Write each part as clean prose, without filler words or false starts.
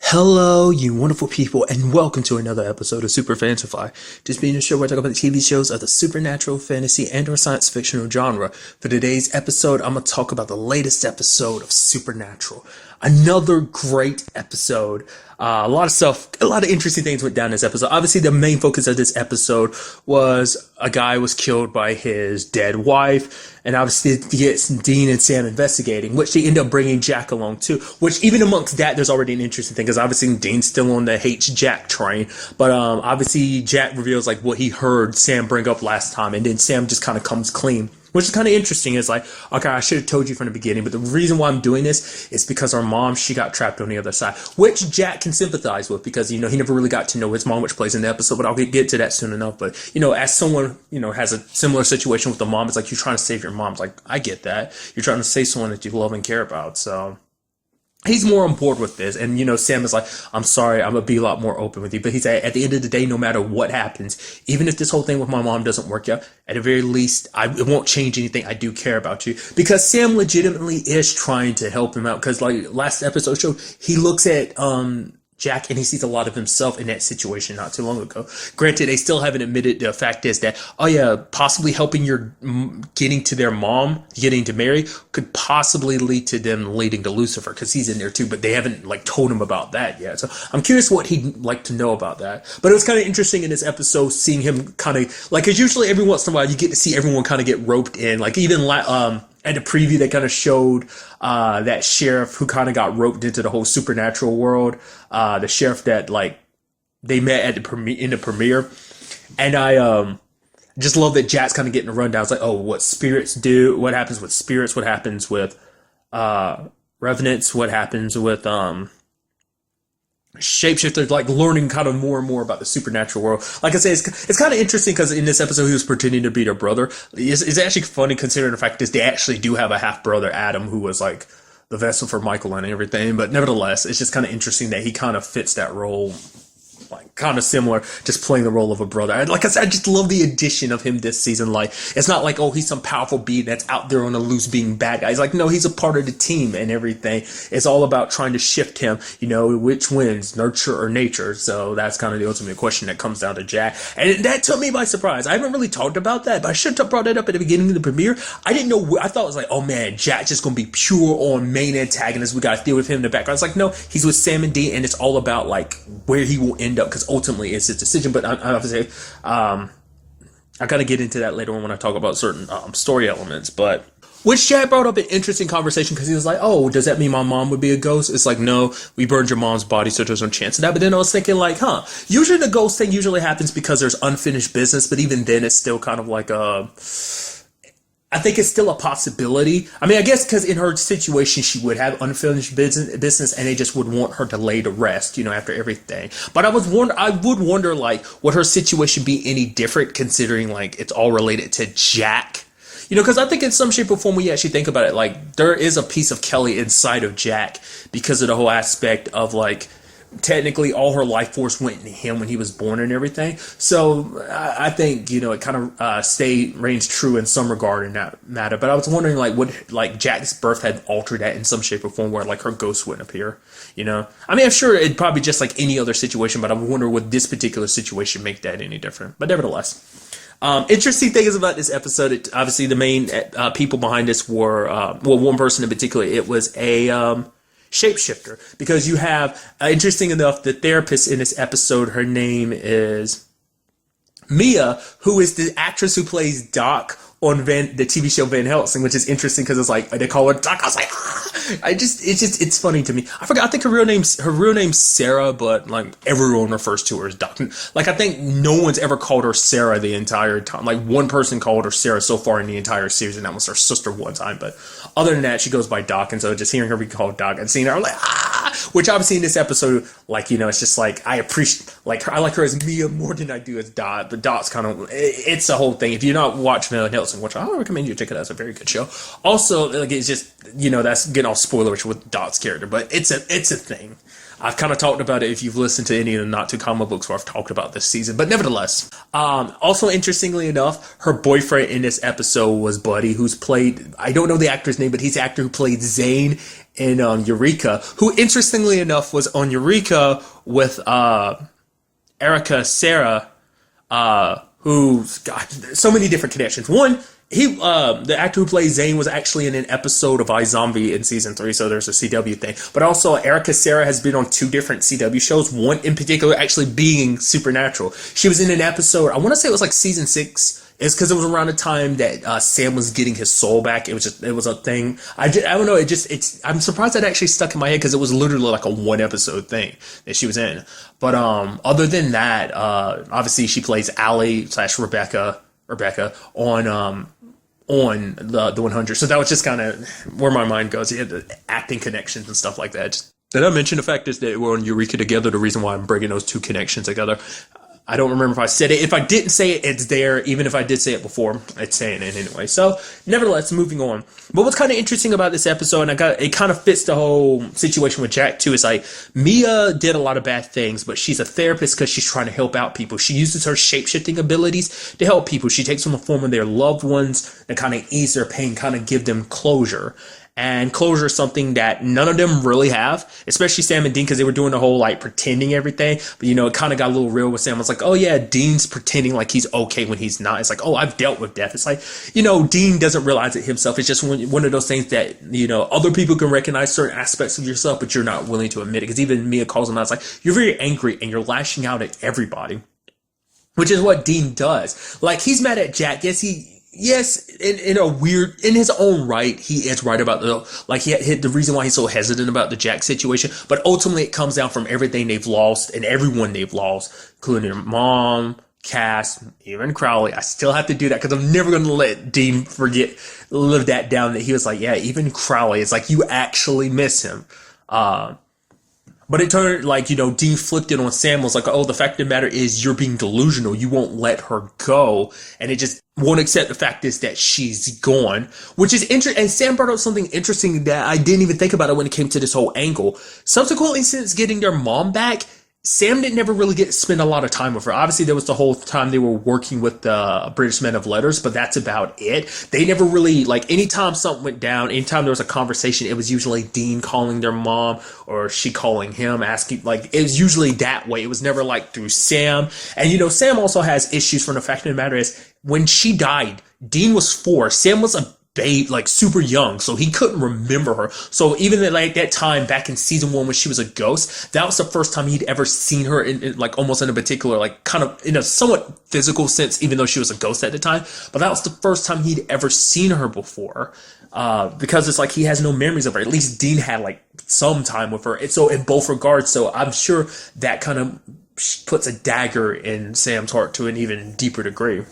Hello, you wonderful people, and welcome to another episode of Super-Fanta-Fi. This being a show where I talk about the TV shows of the supernatural, fantasy, and or science fictional genre. For today's episode, I'm going to talk about the latest episode of Supernatural. Another great episode. A lot of interesting things went down in this episode. Obviously, the main focus of this episode was a guy was killed by his dead wife, and obviously it gets Dean and Sam investigating, which they end up bringing Jack along too. Which even amongst that, there's already an interesting thing because obviously Dean's still on the hates Jack train, but obviously Jack reveals like what he heard Sam bring up last time, and then Sam just kind of comes clean. Which is kind of interesting. It's like, okay, I should have told you from the beginning, but the reason why I'm doing this is because our mom, she got trapped on the other side, which Jack can sympathize with because, he never really got to know his mom, which plays in the episode, but I'll get to that soon enough. But, as someone, has a similar situation with the mom, it's like you're trying to save your mom. It's like, I get that. You're trying to save someone that you love and care about. So he's more on board with this. And, Sam is like, I'm sorry, I'm going to be a lot more open with you. But he's at the end of the day, no matter what happens, even if this whole thing with my mom doesn't work out, at the very least, it won't change anything. I do care about you. Because Sam legitimately is trying to help him out. Because like last episode showed, he looks at Jack and he sees a lot of himself in that situation not too long ago. Granted, they still haven't admitted the fact is that, possibly helping getting to their mom, getting to Mary, could possibly lead to them leading to Lucifer because he's in there too, but they haven't told him about that yet. So I'm curious what he'd like to know about that. But it was kind of interesting in this episode seeing him kind of because usually every once in a while you get to see everyone kind of get roped in, like even at the preview, they kind of showed that sheriff who kind of got roped into the whole supernatural world. The sheriff that they met at in the premiere, and I just love that Jack's kind of getting a rundown. It's like, oh, what spirits do? What happens with spirits? What happens with revenants? What happens with shapeshifters, like learning kind of more and more about the supernatural world. Like I say, it's kind of interesting because in this episode he was pretending to be their brother. It's actually funny considering the fact that they actually do have a half brother, Adam, who was like the vessel for Michael and everything. But nevertheless, it's just kind of interesting that he kind of fits that role. Like kind of similar, just playing the role of a brother. Like I said, I just love the addition of him this season. Like it's not like, oh, he's some powerful being that's out there on the loose being bad guy. He's like, no, he's a part of the team and everything. It's all about trying to shift him, which wins, nurture or nature. So that's kind of the ultimate question that comes down to Jack. And that took me by surprise. I haven't really talked about that, but I should have brought it up at the beginning of the premiere. I didn't know. I thought it was like, oh man, Jack's just going to be pure on main antagonist. We got to deal with him in the background. It's like, no, he's with Sam and Dean, and it's all about like where he will end up because ultimately it's his decision. But I obviously, I gotta get into that later on when I talk about certain story elements. But which Chad brought up an interesting conversation because he was like, oh, does that mean my mom would be a ghost? It's like, no, we burned your mom's body, so there's no chance of that. But then I was thinking like, usually the ghost thing usually happens because there's unfinished business, but even then it's still kind of like I think it's still a possibility. I mean, I guess because in her situation, she would have unfinished business, and they just would want her to lay to rest, after everything. But I would wonder, like, would her situation be any different considering, like, it's all related to Jack? Because I think in some shape or form, when you actually think about it, like, there is a piece of Kelly inside of Jack because of the whole aspect of, like, technically all her life force went into him when he was born and everything. So I think, it kind of reigns true in some regard in that matter. But I was wondering, like, would like Jack's birth had altered that in some shape or form where like her ghost wouldn't appear, I mean, I'm sure it'd probably just like any other situation, but I wonder would this particular situation make that any different? But nevertheless, interesting thing is about this episode, obviously the main people behind this were, one person in particular, it was a shapeshifter, because you have, interesting enough, the therapist in this episode, her name is Mia, who is the actress who plays Doc on the TV show Van Helsing, which is interesting because it's like they call her Doc. I was like, it's funny to me. I forgot. I think her real name's Sarah, but like everyone refers to her as Doc. Like I think no one's ever called her Sarah the entire time. Like one person called her Sarah so far in the entire series, and that was her sister one time. But other than that, she goes by Doc, and so just hearing her be called Doc and seeing her, I'm like, which obviously in this episode, like it's just like I appreciate I like her as Mia more than I do as Dot. But Dot's kind of it's a whole thing. If you're not watching Van Helsing, which I recommend you check it out. It's a very good show. Also, like it's just that's getting all spoilerish with Dot's character, but it's a thing. I've kind of talked about it if you've listened to any of the Not Too Comic Books where I've talked about this season. But nevertheless, also interestingly enough, her boyfriend in this episode was Buddy, who's played, I don't know the actor's name, but he's the actor who played Zane in Eureka, who interestingly enough was on Eureka with Erica Sarah, who's got so many different connections. One, the actor who plays Zane was actually in an episode of iZombie in season 3, so there's a CW thing. But also, Erica Sarah has been on 2 different CW shows, one in particular actually being Supernatural. She was in an episode, I want to say it was like season 6. It's because it was around the time that Sam was getting his soul back. It was a thing. I don't know. I'm surprised that actually stuck in my head because it was literally like a 1 episode thing that she was in. But other than that, obviously she plays Allie / Rebecca on the 100. So that was just kind of where my mind goes. He had the acting connections and stuff like that. Did I mention the fact is that we're on Eureka together? The reason why I'm bringing those 2 connections together. I don't remember if I said it. If I didn't say it, it's there. Even if I did say it before, it's saying it anyway. So, nevertheless, moving on. But what's kind of interesting about this episode, and it kind of fits the whole situation with Jack too, is like Mia did a lot of bad things, but she's a therapist because she's trying to help out people. She uses her shape-shifting abilities to help people. She takes on the form of their loved ones to kind of ease their pain, kind of give them closure. And closure is something that none of them really have, especially Sam and Dean, because they were doing the whole like pretending everything. But it kind of got a little real with Sam. It's like, oh yeah, Dean's pretending like he's okay when he's not. It's like, oh, I've dealt with death. It's like, Dean doesn't realize it himself. It's just one of those things that, other people can recognize certain aspects of yourself, but you're not willing to admit it. Because even Mia calls him out. It's like, you're very angry and you're lashing out at everybody, which is what Dean does. Like, he's mad at Jack. Yes, in his own right, he is right about the reason why he's so hesitant about the Jack situation. But ultimately, it comes down from everything they've lost and everyone they've lost, including their mom, Cass, even Crowley. I still have to do that because I'm never going to let Dean live that down. That he was like, yeah, even Crowley. It's like you actually miss him. But it turned Dean flipped it on Sam, was like, oh, the fact of the matter is you're being delusional. You won't let her go. And it just won't accept the fact is that she's gone, which is interesting. And Sam brought up something interesting that I didn't even think about it when it came to this whole angle. Subsequently, since getting their mom back, Sam didn't never really get to spend a lot of time with her. Obviously, there was the whole time they were working with the British Men of Letters, but that's about it. They never really, anytime something went down, anytime there was a conversation, it was usually Dean calling their mom or she calling him, asking, it was usually that way. It was never, through Sam. And, Sam also has issues from the fact of the matter is, when she died, Dean was 4. Sam was a babe, super young, so he couldn't remember her. So even at that time back in season 1 when she was a ghost, that was the first time he'd ever seen her in almost in a particular kind of in a somewhat physical sense, even though she was a ghost at the time. But that was the first time he'd ever seen her before, because it's he has no memories of her. At least Dean had some time with her, and so in both regards. So I'm sure that kind of puts a dagger in Sam's heart to an even deeper degree.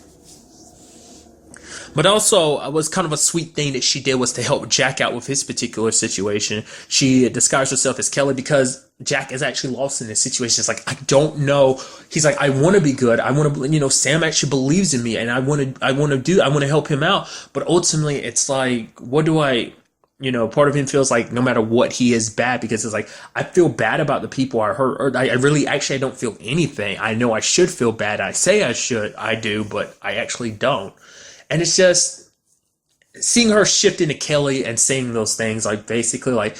But also, it was kind of a sweet thing that she did was to help Jack out with his particular situation. She disguised herself as Kelly because Jack is actually lost in this situation. It's I don't know. He's I want to be good. I want to, Sam actually believes in me and I want to help him out. But ultimately, it's what do I, part of him feels no matter what, he is bad because it's I feel bad about the people I hurt. Or I really, actually, I don't feel anything. I know I should feel bad. I say I do, but I actually don't. And it's just seeing her shift into Kelly and saying those things, basically,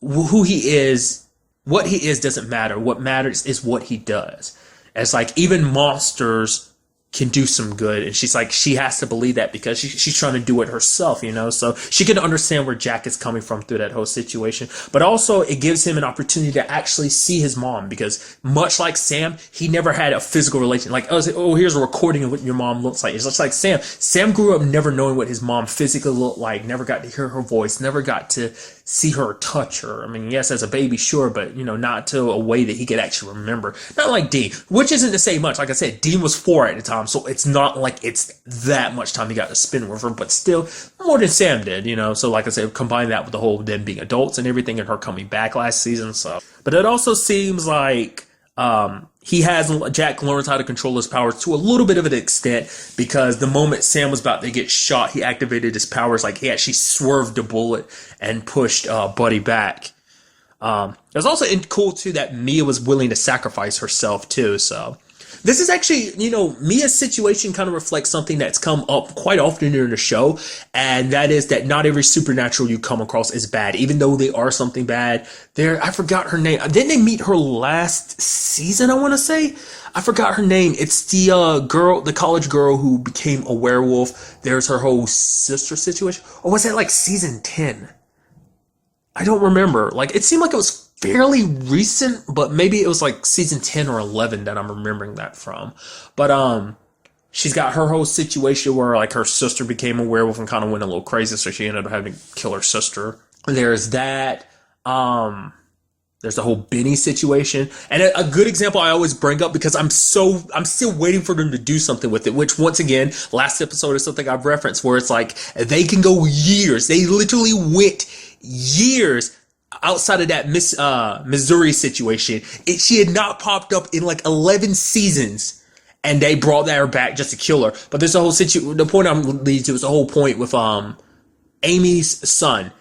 who he is, what he is doesn't matter. What matters is what he does. It's even monsters can do some good. And she's she has to believe that because she's trying to do it herself, So she can understand where Jack is coming from through that whole situation. But also it gives him an opportunity to actually see his mom because much like Sam, he never had a physical relation. Here's a recording of what your mom looks like. It's just like Sam. Sam grew up never knowing what his mom physically looked like, never got to hear her voice, never got to see her or touch her. I mean, yes, as a baby, sure, but, not to a way that he could actually remember. Not like Dean, which isn't to say much. Like I said, Dean was 4 at the time, so it's not it's that much time he got to spend with her, but still more than Sam did, So like I said, combine that with the whole them being adults and everything and her coming back last season. So, but it also seems Jack learns how to control his powers to a little bit of an extent because the moment Sam was about to get shot, he activated his powers. He actually swerved the bullet and pushed Buddy back. It was also cool too that Mia was willing to sacrifice herself too. So This is actually, Mia's situation kind of reflects something that's come up quite often during the show, and that is that not every supernatural you come across is bad, even though they are something bad. I forgot her name. Didn't they meet her last season, I want to say? I forgot her name. It's the girl, the college girl who became a werewolf. There's her whole sister situation. Or was that like season 10? I don't remember. Like, it seemed like it was fairly recent, but maybe it was like season 10 or 11 that I'm remembering that from. But she's got her whole situation where like her sister became a werewolf and kind of went a little crazy, so she ended up having to kill her sister. There's that. There's the whole Benny situation. And a good example I always bring up, because I'm still waiting for them to do something with it, which once again, last episode is something I've referenced, where it's like they can go years. They literally went years outside of that Missouri situation. She had not popped up in like 11 seasons, and they brought her back just to kill her. But there's a whole the point I'm leading to is the whole point with Amy's son.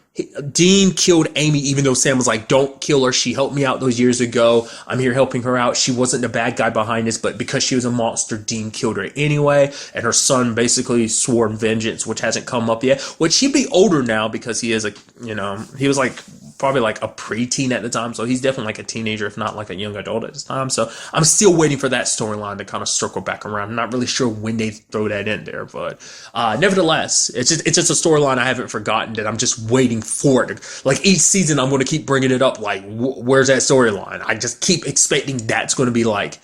Dean killed Amy, even though Sam was like, don't kill her. She helped me out those years ago. I'm here helping her out. She wasn't the bad guy behind this, but because she was a monster, Dean killed her anyway. And her son basically swore vengeance, which hasn't come up yet. Which he'd be older now, because he is he was like probably like a preteen at the time. So he's definitely like a teenager, if not like a young adult at this time. So I'm still waiting for that storyline to kind of circle back around. I'm not really sure when they throw that in there, but nevertheless, it's just a storyline I haven't forgotten, that I'm just waiting for it. Like each season, I'm going to keep bringing it up. Like, where's that storyline? I just keep expecting that's going to be like.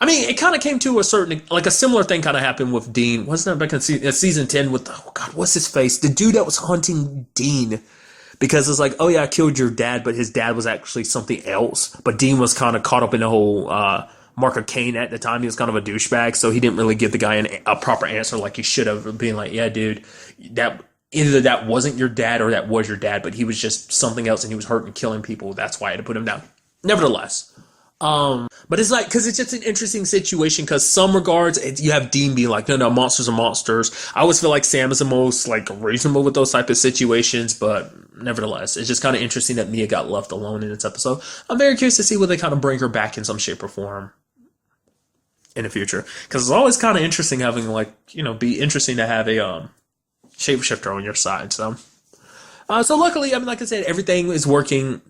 I mean, it kind of came to a certain, like a similar thing kind of happened with Dean. Wasn't that back in season 10 with, oh God, what's his face? The dude that was hunting Dean. Because it's like, oh yeah, I killed your dad, but his dad was actually something else. But Dean was kind of caught up in the whole Mark of Cain at the time. He was kind of a douchebag, so he didn't really give the guy a proper answer like he should have, being like, yeah, dude, that either that wasn't your dad or that was your dad, but he was just something else and he was hurting, killing people. That's why I had to put him down. Nevertheless. But it's like, cause it's just an interesting situation, cause some regards, you have Dean being like, no, monsters are monsters. I always feel like Sam is the most like reasonable with those type of situations, but nevertheless, it's just kind of interesting that Mia got left alone in this episode. I'm very curious to see whether they kind of bring her back in some shape or form in the future. Cause it's always kind of interesting having like, be interesting to have a, shapeshifter on your side. So luckily, I mean, like I said, everything is working.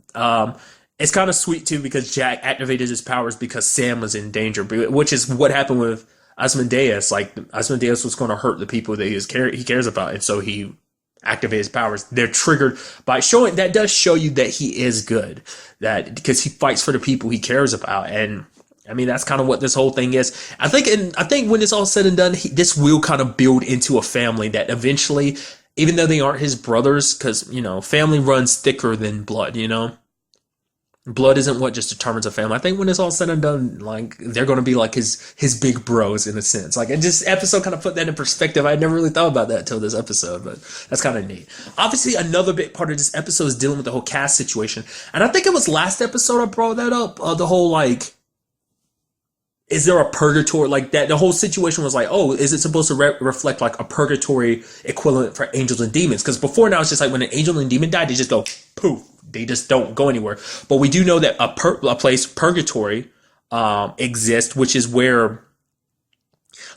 It's kind of sweet too, because Jack activated his powers because Sam was in danger, which is what happened with Asmodeus. Like Asmodeus was going to hurt the people that he cares about, and so he activated his powers. They're triggered by showing that does show you that he is good, that because he fights for the people he cares about. And I mean, that's kind of what this whole thing is. I think when it's all said and done, this will kind of build into a family that eventually, even though they aren't his brothers, because family runs thicker than blood. Blood isn't what just determines a family. I think when it's all said and done, like they're going to be like his big bros in a sense. Like, and this episode kind of put that in perspective. I never really thought about that until this episode, but that's kind of neat. Obviously, another big part of this episode is dealing with the whole cast situation, and I think it was last episode I brought that up. The whole like, is there a purgatory like that? The whole situation was like, oh, is it supposed to reflect like a purgatory equivalent for angels and demons? Because before now, it's just like when an angel and demon died, they just go poof. They just don't go anywhere. But we do know that a place, purgatory, exists, which is where,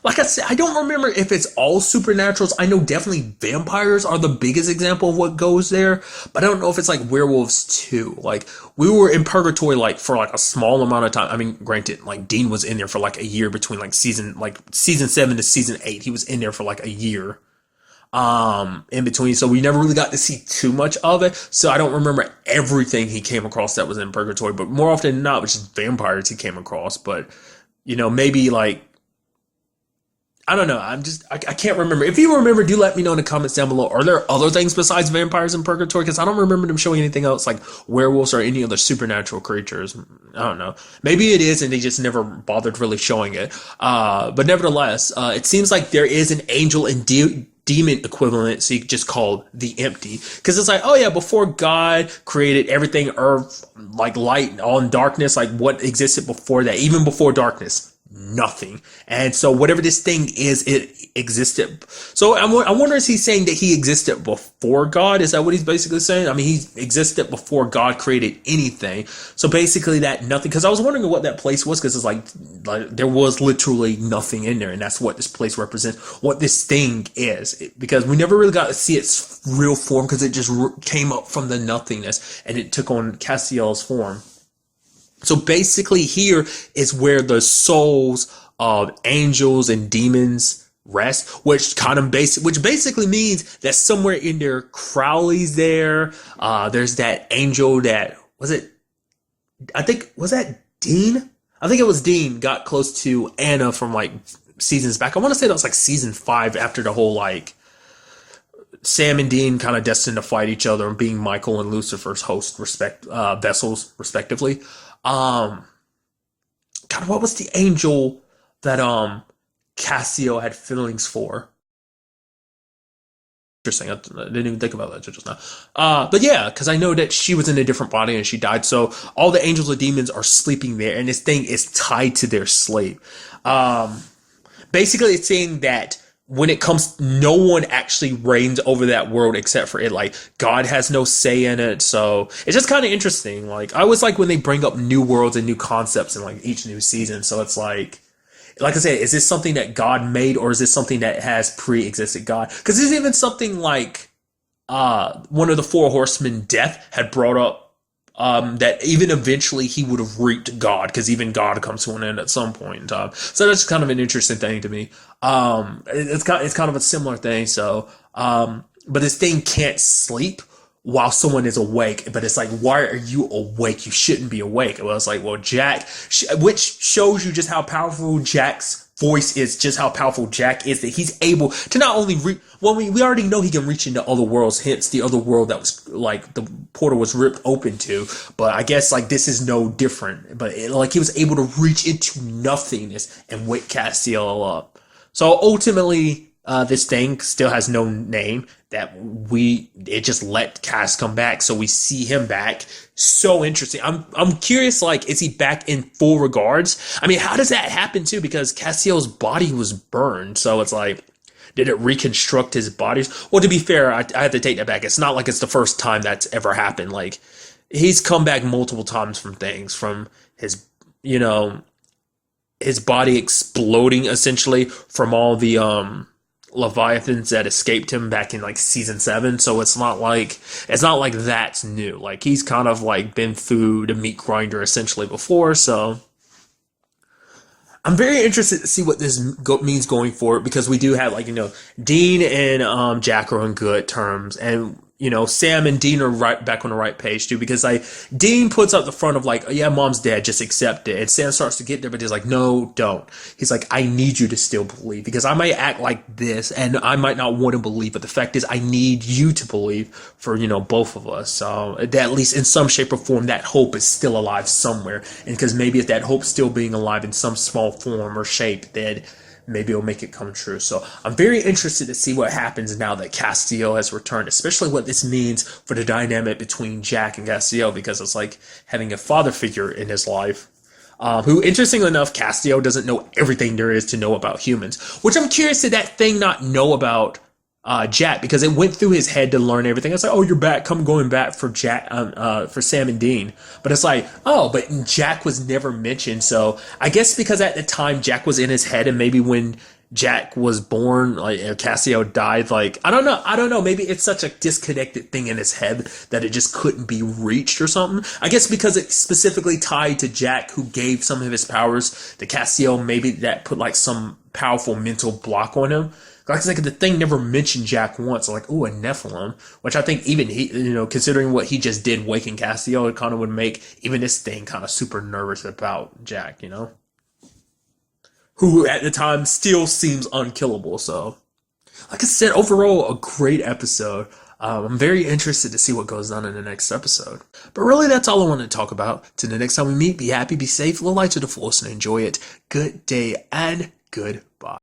like I said, I don't remember if it's all supernaturals. I know definitely vampires are the biggest example of what goes there, but I don't know if it's like werewolves too. Like we were in purgatory like for like a small amount of time. I mean, granted, like Dean was in there for like a year between like season 7 to season 8. He was in there for like a year. In between, so we never really got to see too much of it, so I don't remember everything he came across that was in purgatory, but more often than not, which is vampires he came across. But maybe like, I don't know, I can't remember. If you remember, do let me know in the comments down below. Are there other things besides vampires in purgatory? Because I don't remember them showing anything else like werewolves or any other supernatural creatures. I don't know, maybe it is and they just never bothered really showing it. But nevertheless, it seems like there is an angel and demon equivalency just called the empty, because it's like, oh yeah, before God created everything, earth, like light, all in darkness, like what existed before that, even before darkness, nothing. And so whatever this thing is, it existed. So I wonder, is he saying that he existed before God? Is that what he's basically saying? I mean, he existed before God created anything. So basically that nothing, because I was wondering what that place was, because it's like there was literally nothing in there. And that's what this place represents, what this thing is. Because we never really got to see its real form, because it just came up from the nothingness and it took on Castiel's form. So basically here is where the souls of angels and demons rest, which basically means that somewhere in there, Crowley's there. There's that angel that, was that Dean? I think it was Dean got close to Anna from like seasons back. I want to say that was like season 5, after the whole like Sam and Dean kind of destined to fight each other and being Michael and Lucifer's host vessels respectively. God, what was the angel that Cassio had feelings for? Interesting. I didn't even think about that just now. But yeah, because I know that she was in a different body and she died. So all the angels and demons are sleeping there, and this thing is tied to their sleep. Basically, it's saying that when it comes, no one actually reigns over that world except for it. Like, God has no say in it. So it's just kind of interesting. Like, I always like when they bring up new worlds and new concepts in like each new season. So it's like I said, is this something that God made, or is this something that has pre-existed God? Because there's even something like one of the 4 horsemen, Death, had brought up that even eventually he would have reaped God, because even God comes to an end at some point in time. So that's kind of an interesting thing to me. It's kind of a similar thing. So, but this thing can't sleep while someone is awake. But it's like, why are you awake? You shouldn't be awake. Well, it's like, well, Jack, which shows you just how powerful Jack's voice is, just how powerful Jack is, that he's able to not only we already know he can reach into other worlds, hence the other world that was like the portal was ripped open to, but I guess like this is no different, but like he was able to reach into nothingness and wake Castiel up. So ultimately, this thing still has no name, that it just let Cass come back, so we see him back. So interesting. I'm curious, like, is he back in full regards? I mean, how does that happen too? Because Castiel's body was burned, so it's like, did it reconstruct his body? Well, to be fair, I have to take that back. It's not like it's the first time that's ever happened. Like, he's come back multiple times from things, from his, his body exploding essentially from all the Leviathans that escaped him back in like season 7. So it's not like that's new. Like, he's kind of like been through the meat grinder essentially before. So I'm very interested to see what this means going forward, because we do have, like, Dean and Jack are on good terms, and Sam and Dean are right back on the right page too, because like Dean puts up the front of like, oh, yeah, mom's dead, just accept it. And Sam starts to get there, but he's like, no, don't. He's like, I need you to still believe, because I might act like this and I might not want to believe, but the fact is I need you to believe for, both of us. So that at least in some shape or form, that hope is still alive somewhere. And because maybe if that hope still being alive in some small form or shape, then maybe it'll make it come true. So I'm very interested to see what happens now that Castiel has returned, especially what this means for the dynamic between Jack and Castiel, because it's like having a father figure in his life, who, interestingly enough, Castiel doesn't know everything there is to know about humans, which I'm curious, did that thing not know about Jack, because it went through his head to learn everything. It's like, oh, you're back, going back for Jack, for Sam and Dean. But it's like, oh, but Jack was never mentioned. So I guess because at the time Jack was in his head, and maybe when Jack was born, like Castiel died, like, I don't know. Maybe it's such a disconnected thing in his head that it just couldn't be reached or something. I guess because it's specifically tied to Jack, who gave some of his powers to Castiel, maybe that put like some powerful mental block on him. Like the thing never mentioned Jack once, like, ooh, a Nephilim, which I think even he, considering what he just did waking Castiel, it kind of would make even this thing kind of super nervous about Jack, who at the time still seems unkillable. So, like I said, overall, a great episode. I'm very interested to see what goes on in the next episode. But really, that's all I wanted to talk about. Till the next time we meet, be happy, be safe, live life to the fullest, and enjoy it. Good day and good